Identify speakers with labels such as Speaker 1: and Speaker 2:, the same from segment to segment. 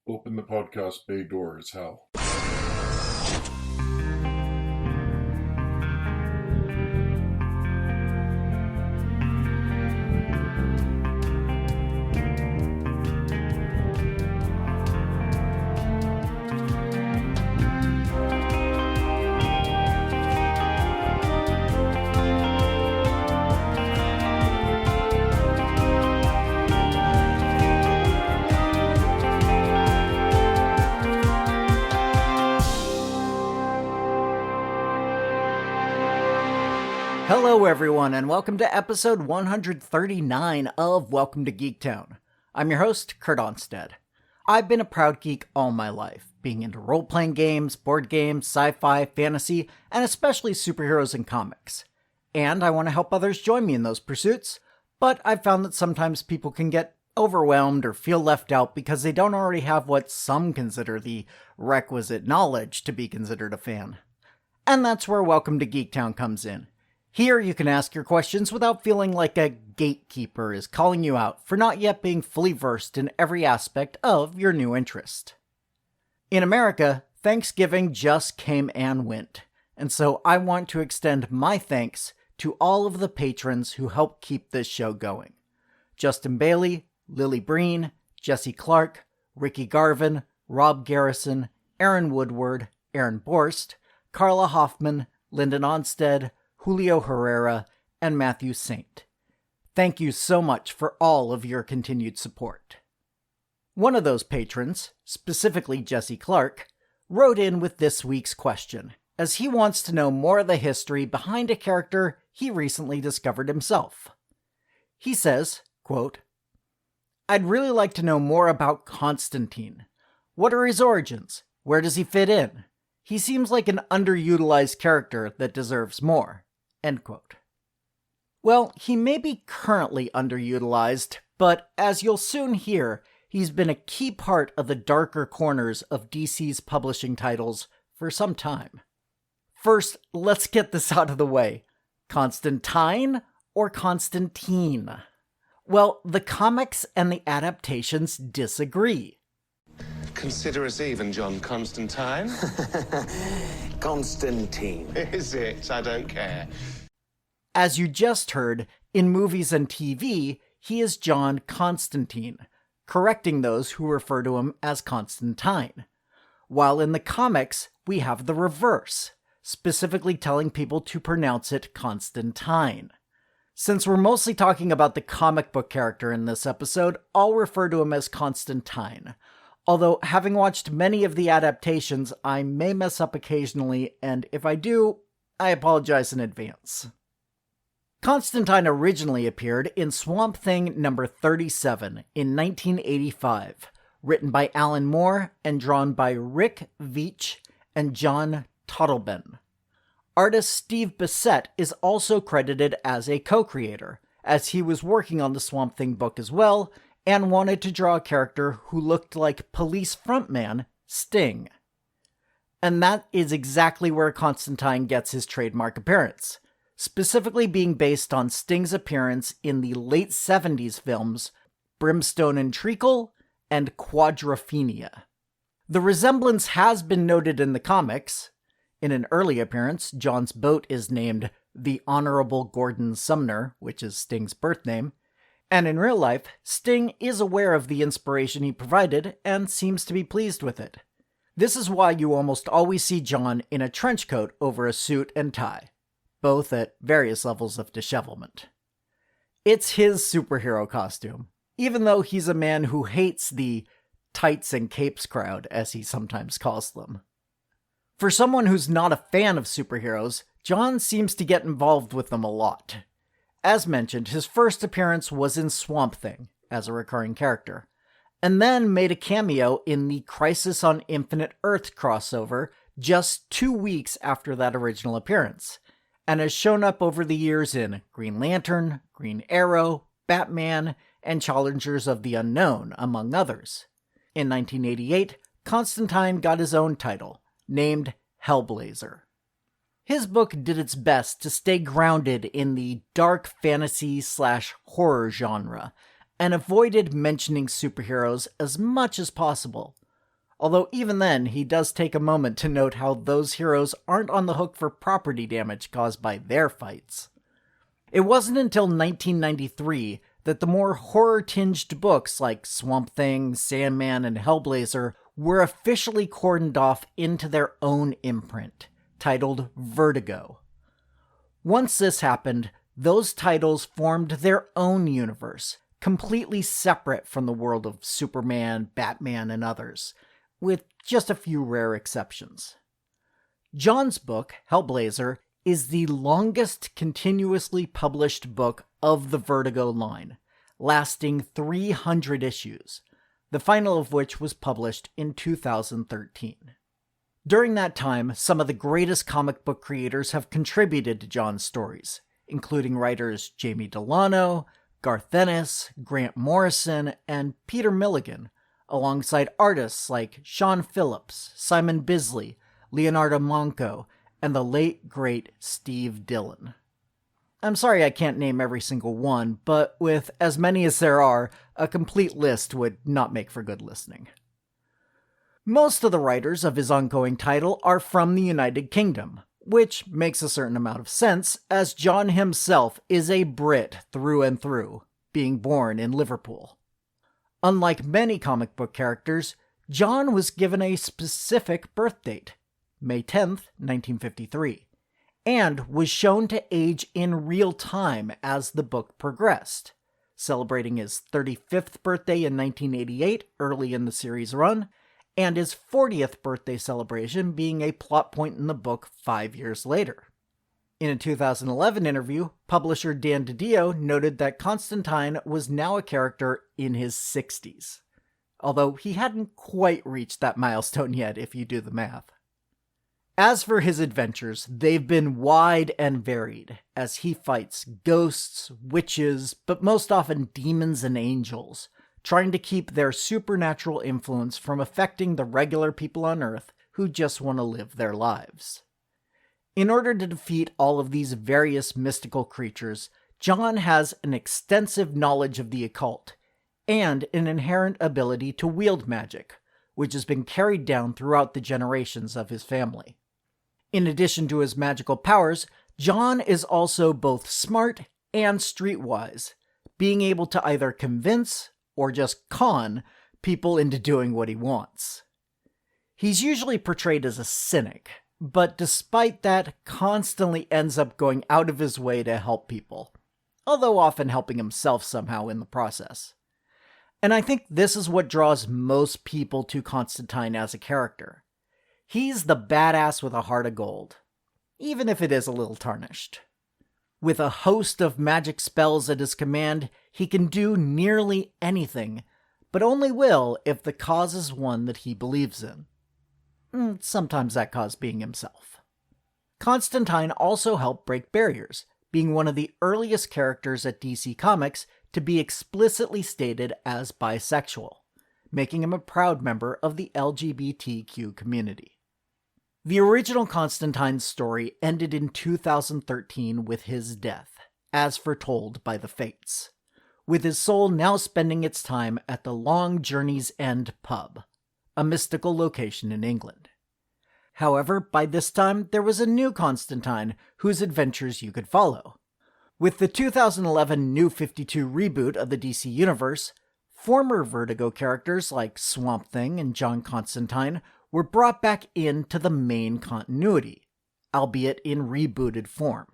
Speaker 1: Open the podcast bay door as hell.
Speaker 2: Hello everyone, and welcome to episode 139 of Welcome to Geektown. I'm your host, Kurt Onstead. I've been a proud geek all my life, being into role-playing games, board games, sci-fi, fantasy, and especially superheroes and comics. And I want to help others join me in those pursuits, but I've found that sometimes people can get overwhelmed or feel left out because they don't already have what some consider the requisite knowledge to be considered a fan. And that's where Welcome to Geektown comes in. Here you can ask your questions without feeling like a gatekeeper is calling you out for not yet being fully versed in every aspect of your new interest. In America, Thanksgiving just came and went, and so I want to extend my thanks to all of the patrons who help keep this show going. Justin Bailey, Lily Breen, Jesse Clark, Ricky Garvin, Rob Garrison, Aaron Woodward, Aaron Borst, Carla Hoffman, Lyndon Onstead, Julio Herrera, and Matthew Saint. Thank you so much for all of your continued support. One of those patrons, specifically Jesse Clark, wrote in with this week's question, as he wants to know more of the history behind a character he recently discovered himself. He says, quote, "I'd really like to know more about Constantine. What are his origins? Where does he fit in? He seems like an underutilized character that deserves more." End quote. Well, he may be currently underutilized, but as you'll soon hear, he's been a key part of the darker corners of DC's publishing titles for some time. First, let's get this out of the way. Constantine or Constantine? Well, the comics and the adaptations disagree.
Speaker 3: Consider us even, John Constantine.
Speaker 4: Constantine.
Speaker 3: Is it? I don't care.
Speaker 2: As you just heard, in movies and TV, he is John Constantine, correcting those who refer to him as Constantine. While in the comics, we have the reverse, specifically telling people to pronounce it Constantine. Since we're mostly talking about the comic book character in this episode, I'll refer to him as Constantine. Although, having watched many of the adaptations, I may mess up occasionally, and if I do, I apologize in advance. Constantine originally appeared in Swamp Thing number 37 in 1985, written by Alan Moore and drawn by Rick Veitch and John Totleben. Artist Steve Bissette is also credited as a co-creator, as he was working on the Swamp Thing book as well, and wanted to draw a character who looked like police frontman Sting. And that is exactly where Constantine gets his trademark appearance, specifically being based on Sting's appearance in the late 70s films Brimstone and Treacle and Quadrophenia. The resemblance has been noted in the comics. In an early appearance, John's boat is named the Honorable Gordon Sumner, which is Sting's birth name, and in real life, Sting is aware of the inspiration he provided and seems to be pleased with it. This is why you almost always see John in a trench coat over a suit and tie, both at various levels of dishevelment. It's his superhero costume, even though he's a man who hates the tights and capes crowd, as he sometimes calls them. For someone who's not a fan of superheroes, John seems to get involved with them a lot. As mentioned, his first appearance was in Swamp Thing, as a recurring character, and then made a cameo in the Crisis on Infinite Earth crossover just 2 weeks after that original appearance, and has shown up over the years in Green Lantern, Green Arrow, Batman, and Challengers of the Unknown, among others. In 1988, Constantine got his own title, named Hellblazer. His book did its best to stay grounded in the dark fantasy/horror genre, and avoided mentioning superheroes as much as possible, Although even then, he does take a moment to note how those heroes aren't on the hook for property damage caused by their fights. It wasn't until 1993 that the more horror-tinged books like Swamp Thing, Sandman, and Hellblazer were officially cordoned off into their own imprint, titled Vertigo. Once this happened, those titles formed their own universe, completely separate from the world of Superman, Batman, and others, with just a few rare exceptions. John's book, Hellblazer, is the longest continuously published book of the Vertigo line, lasting 300 issues, the final of which was published in 2013. During that time, some of the greatest comic book creators have contributed to John's stories, including writers Jamie Delano, Garth Ennis, Grant Morrison, and Peter Milligan, alongside artists like Sean Phillips, Simon Bisley, Leonardo Manco, and the late, great Steve Dillon. I'm sorry I can't name every single one, but with as many as there are, a complete list would not make for good listening. Most of the writers of his ongoing title are from the United Kingdom, which makes a certain amount of sense, as John himself is a Brit through and through, being born in Liverpool. Unlike many comic book characters, John was given a specific birth date, May 10th, 1953, and was shown to age in real time as the book progressed, celebrating his 35th birthday in 1988 early in the series run, and his 40th birthday celebration being a plot point in the book 5 years later. In a 2011 interview, publisher Dan DiDio noted that Constantine was now a character in his 60s, although he hadn't quite reached that milestone yet if you do the math. As for his adventures, they've been wide and varied, as he fights ghosts, witches, but most often demons and angels, trying to keep their supernatural influence from affecting the regular people on Earth who just want to live their lives. In order to defeat all of these various mystical creatures, John has an extensive knowledge of the occult, and an inherent ability to wield magic, which has been carried down throughout the generations of his family. In addition to his magical powers, John is also both smart and streetwise, being able to either convince or just con people into doing what he wants. He's usually portrayed as a cynic, but despite that, constantly ends up going out of his way to help people, although often helping himself somehow in the process. And I think this is what draws most people to Constantine as a character. He's the badass with a heart of gold, even if it is a little tarnished. With a host of magic spells at his command, he can do nearly anything, but only will if the cause is one that he believes in. Sometimes that cause being himself. Constantine also helped break barriers, being one of the earliest characters at DC Comics to be explicitly stated as bisexual, making him a proud member of the LGBTQ community. The original Constantine's story ended in 2013 with his death, as foretold by the Fates, with his soul now spending its time at the Long Journey's End pub, a mystical location in England. However, by this time, there was a new Constantine whose adventures you could follow. With the 2011 New 52 reboot of the DC Universe, former Vertigo characters like Swamp Thing and John Constantine were brought back into the main continuity, albeit in rebooted form.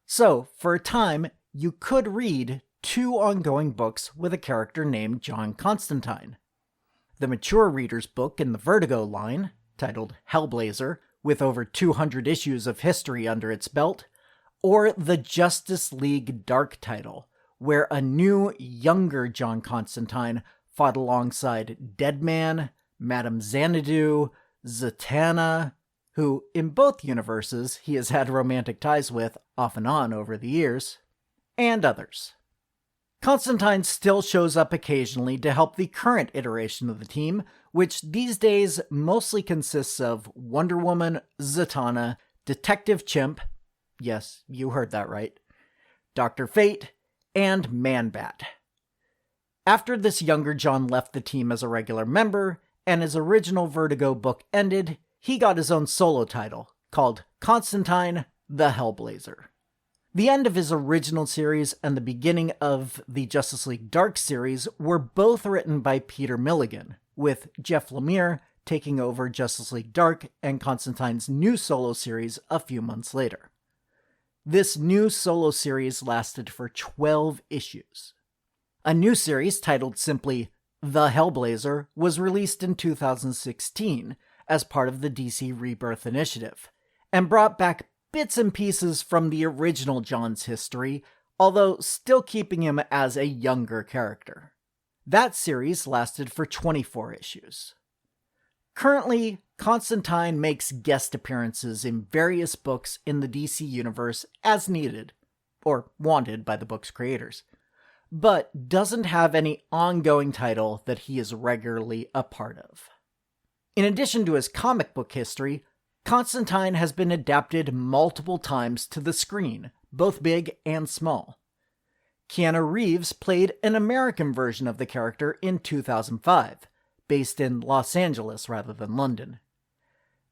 Speaker 2: So, for a time, you could read 2 ongoing books with a character named John Constantine. The mature reader's book in the Vertigo line, titled Hellblazer, with over 200 issues of history under its belt, or the Justice League Dark title, where a new, younger John Constantine fought alongside Deadman, Madame Xanadu, Zatanna, who, in both universes, he has had romantic ties with, off and on over the years, and others. Constantine still shows up occasionally to help the current iteration of the team, which these days mostly consists of Wonder Woman, Zatanna, Detective Chimp, yes, you heard that right, Dr. Fate, and Man-Bat. After this younger John left the team as a regular member, and his original Vertigo book ended, he got his own solo title, called Constantine the Hellblazer. The end of his original series and the beginning of the Justice League Dark series were both written by Peter Milligan, with Jeff Lemire taking over Justice League Dark and Constantine's new solo series a few months later. This new solo series lasted for 12 issues. A new series titled simply The Hellblazer was released in 2016 as part of the DC Rebirth Initiative, and brought back bits and pieces from the original John's history, although still keeping him as a younger character. That series lasted for 24 issues. Currently, Constantine makes guest appearances in various books in the DC universe as needed, or wanted by the book's creators, but doesn't have any ongoing title that he is regularly a part of. In addition to his comic book history, Constantine has been adapted multiple times to the screen, both big and small. Keanu Reeves played an American version of the character in 2005, based in Los Angeles rather than London.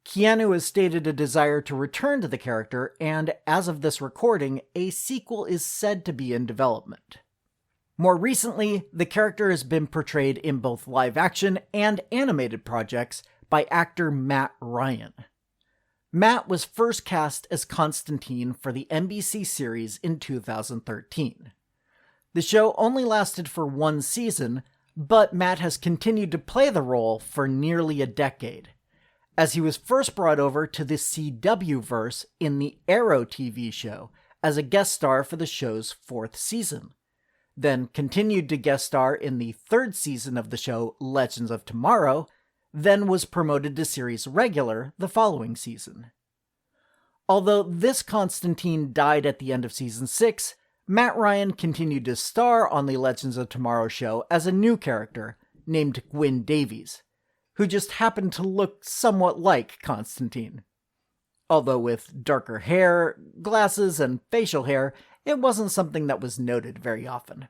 Speaker 2: Keanu has stated a desire to return to the character, and as of this recording, a sequel is said to be in development. More recently, the character has been portrayed in both live-action and animated projects by actor Matt Ryan. Matt was first cast as Constantine for the NBC series in 2013. The show only lasted for one season, but Matt has continued to play the role for nearly a decade, as he was first brought over to the CW-verse in the Arrow TV show as a guest star for the show's fourth season, then continued to guest star in the third season of the show Legends of Tomorrow, then was promoted to series regular the following season. Although this Constantine died at the end of season 6, Matt Ryan continued to star on the Legends of Tomorrow show as a new character named Gwyn Davies, who just happened to look somewhat like Constantine. Although with darker hair, glasses, and facial hair, it wasn't something that was noted very often.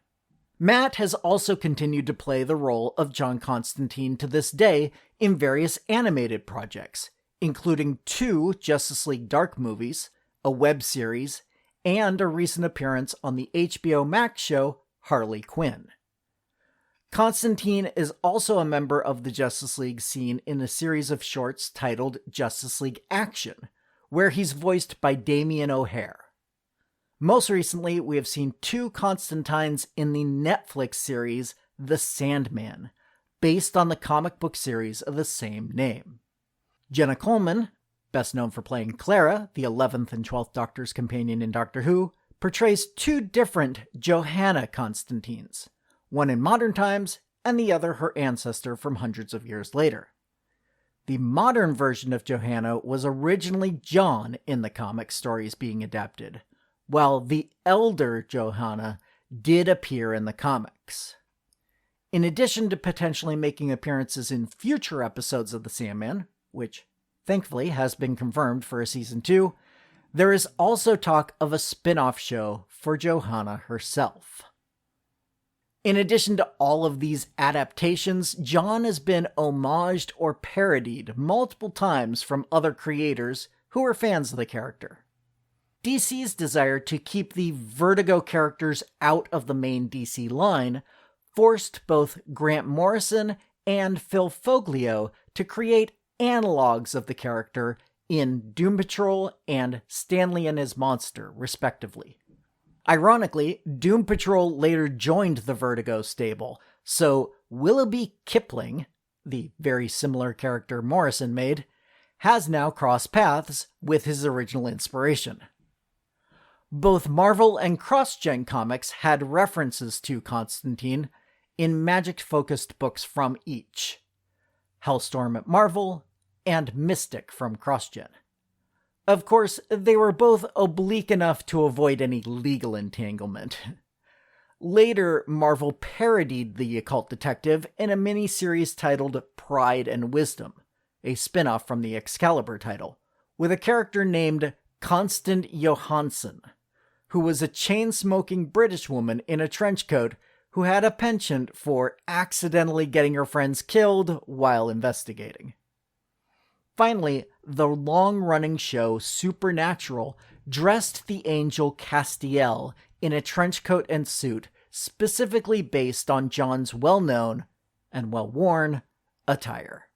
Speaker 2: Matt has also continued to play the role of John Constantine to this day in various animated projects, including 2 Justice League Dark movies, a web series, and a recent appearance on the HBO Max show Harley Quinn. Constantine is also a member of the Justice League scene in a series of shorts titled Justice League Action, where he's voiced by Damian O'Hare. Most recently, we have seen 2 Constantines in the Netflix series The Sandman, based on the comic book series of the same name. Jenna Coleman, best known for playing Clara, the 11th and 12th Doctor's companion in Doctor Who, portrays 2 different Johanna Constantines, one in modern times and the other her ancestor from hundreds of years later. The modern version of Johanna was originally John in the comic stories being adapted, while the elder Johanna did appear in the comics. In addition to potentially making appearances in future episodes of The Sandman, which thankfully has been confirmed for a season 2, there is also talk of a spin-off show for Johanna herself. In addition to all of these adaptations, John has been homaged or parodied multiple times from other creators who are fans of the character. DC's desire to keep the Vertigo characters out of the main DC line forced both Grant Morrison and Phil Foglio to create analogs of the character in Doom Patrol and Stanley and His Monster, respectively. Ironically, Doom Patrol later joined the Vertigo stable, so Willoughby Kipling, the very similar character Morrison made, has now crossed paths with his original inspiration. Both Marvel and CrossGen Comics had references to Constantine in Magic-focused books from each: Hellstorm at Marvel and Mystic from CrossGen. Of course, they were both oblique enough to avoid any legal entanglement. Later, Marvel parodied the occult detective in a mini-series titled Pride and Wisdom, a spin-off from the Excalibur title, with a character named Constant Johansson, who was a chain-smoking British woman in a trench coat who had a penchant for accidentally getting her friends killed while investigating. Finally, the long-running show Supernatural dressed the angel Castiel in a trench coat and suit specifically based on John's well-known and well-worn attire.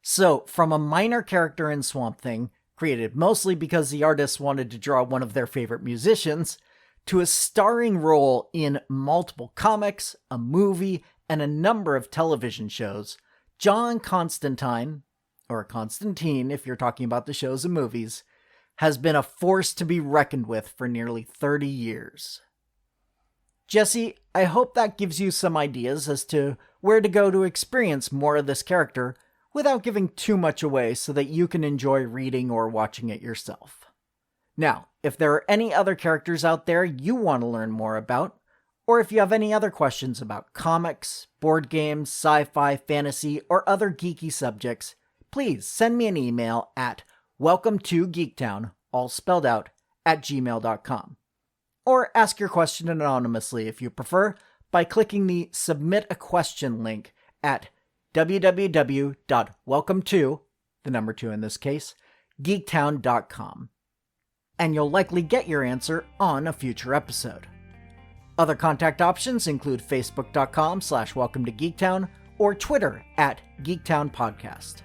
Speaker 2: So, from a minor character in Swamp Thing, created mostly because the artists wanted to draw one of their favorite musicians, to a starring role in multiple comics, a movie, and a number of television shows, John Constantine, or Constantine if you're talking about the shows and movies, has been a force to be reckoned with for nearly 30 years. Jesse, I hope that gives you some ideas as to where to go to experience more of this character without giving too much away so that you can enjoy reading or watching it yourself. Now, if there are any other characters out there you want to learn more about, or if you have any other questions about comics, board games, sci-fi, fantasy, or other geeky subjects, please send me an email at welcometogeektown, all spelled out, @gmail.com. Or ask your question anonymously if you prefer by clicking the Submit a Question link at www.welcometogeektown, the number 2 in this case, geektown.com. And you'll likely get your answer on a future episode. Other contact options include facebook.com/welcometogeektown or Twitter @geektownpodcast.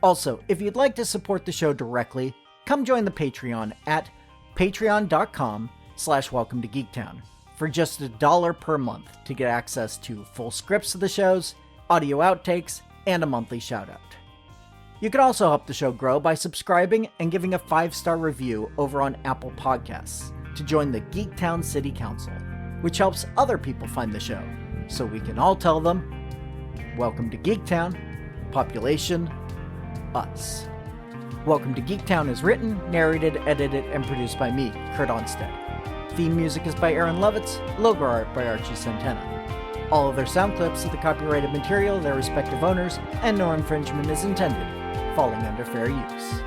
Speaker 2: Also, if you'd like to support the show directly, come join the Patreon at patreon.com/welcometogeektown for just $1 per month to get access to full scripts of the shows, audio outtakes, and a monthly shoutout. You can also help the show grow by subscribing and giving a 5-star review over on Apple Podcasts to join the Geektown City Council, which helps other people find the show, so we can all tell them, welcome to Geektown, population, us. Welcome to Geektown is written, narrated, edited, and produced by me, Kurt Onstead. Theme music is by Aaron Lovitz, logo art by Archie Santana. All of their sound clips are the copyrighted material of their respective owners, and no infringement is intended, falling under fair use.